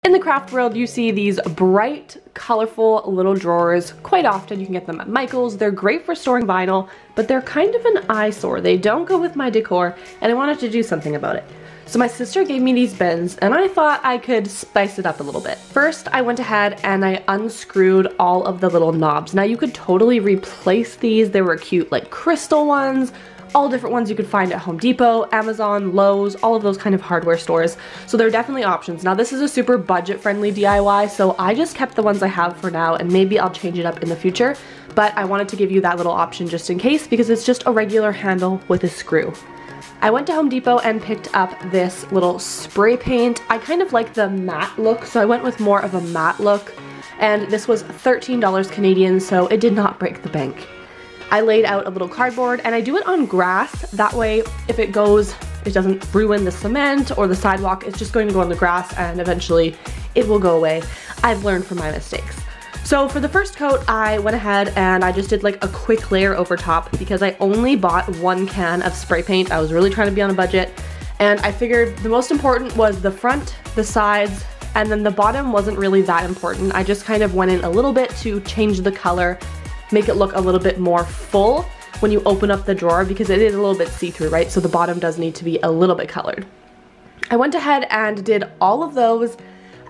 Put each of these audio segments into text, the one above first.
In the craft world, you see these bright, colorful little drawers. Quite often you can get them at Michael's. They're great for storing vinyl, but they're kind of an eyesore. They don't go with my decor, and I wanted to do something about it. So my sister gave me these bins, and I thought I could spice it up a little bit. First, I went ahead and I unscrewed all of the little knobs. Now you could totally replace these. They were cute, like crystal ones, all different ones you could find at Home Depot, Amazon, Lowe's, all of those kind of hardware stores. So there are definitely options. Now this is a super budget-friendly DIY, so I just kept the ones I have for now, and maybe I'll change it up in the future. But I wanted to give you that little option just in case, because it's just a regular handle with a screw. I went to Home Depot and picked up this little spray paint. I kind of like the matte look, so I went with more of a matte look. And this was $13 Canadian, so it did not break the bank. I laid out a little cardboard, and I do it on grass. That way, if it goes, it doesn't ruin the cement or the sidewalk. It's just going to go on the grass, and eventually it will go away. I've learned from my mistakes. So for the first coat, I went ahead and I just did like a quick layer over top because I only bought 1 can of spray paint. I was really trying to be on a budget, and I figured the most important was the front, the sides, and then the bottom wasn't really that important. I just kind of went in a little bit to change the color, make it look a little bit more full when you open up the drawer, because it is a little bit see-through, right? So the bottom does need to be a little bit colored. I went ahead and did all of those,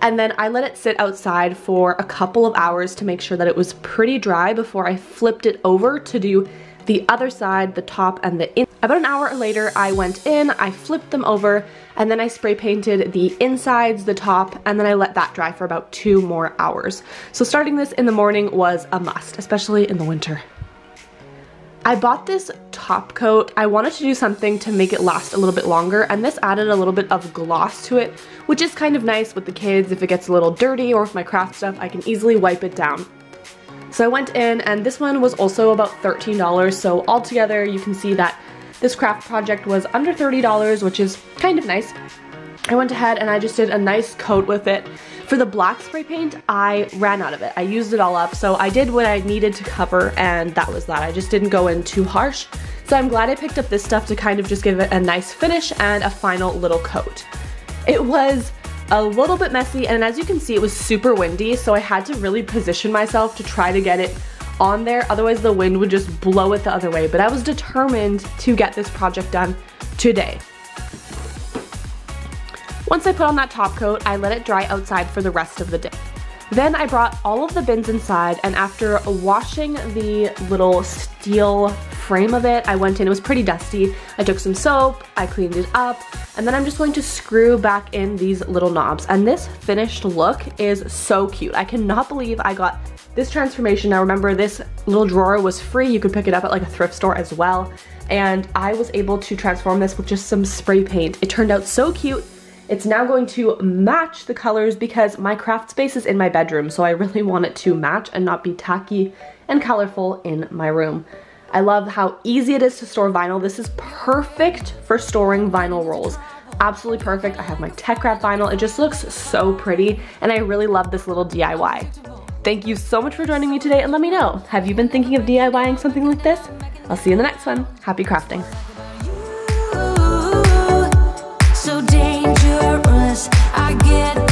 and then I let it sit outside for a couple of hours to make sure that it was pretty dry before I flipped it over to do the other side, the top and the inside. About an hour later, I went in, I flipped them over, and then I spray painted the insides, the top, and then I let that dry for about 2 more hours. So starting this in the morning was a must, especially in the winter. I bought this top coat. I wanted to do something to make it last a little bit longer, and this added a little bit of gloss to it, which is kind of nice with the kids. If it gets a little dirty or with my craft stuff, I can easily wipe it down. So I went in, and this one was also about $13, so altogether you can see that this craft project was under $30, which is kind of nice. I went ahead and I just did a nice coat with it. For the black spray paint, I ran out of it. I used it all up, so I did what I needed to cover, and that was that. I just didn't go in too harsh. So I'm glad I picked up this stuff to kind of just give it a nice finish and a final little coat. It was a little bit messy, and as you can see, it was super windy, so I had to really position myself to try to get it on there, otherwise the wind would just blow it the other way. But I was determined to get this project done today. Once I put on that top coat, I let it dry outside for the rest of the day. Then I brought all of the bins inside, and after washing the little steel frame of it, I went in. It was pretty dusty. I took some soap, I cleaned it up, and then I'm just going to screw back in these little knobs. And this finished look is so cute. I cannot believe I got this transformation. Now remember, this little drawer was free. You could pick it up at like a thrift store as well. And I was able to transform this with just some spray paint. It turned out so cute. It's now going to match the colors because my craft space is in my bedroom, so I really want it to match and not be tacky and colorful in my room. I love how easy it is to store vinyl. This is perfect for storing vinyl rolls. Absolutely perfect. I have my TeckWrap vinyl. It just looks so pretty, and I really love this little DIY. Thank you so much for joining me today, and let me know, have you been thinking of DIYing something like this? I'll see you in the next one. Happy crafting. So dangerous, I get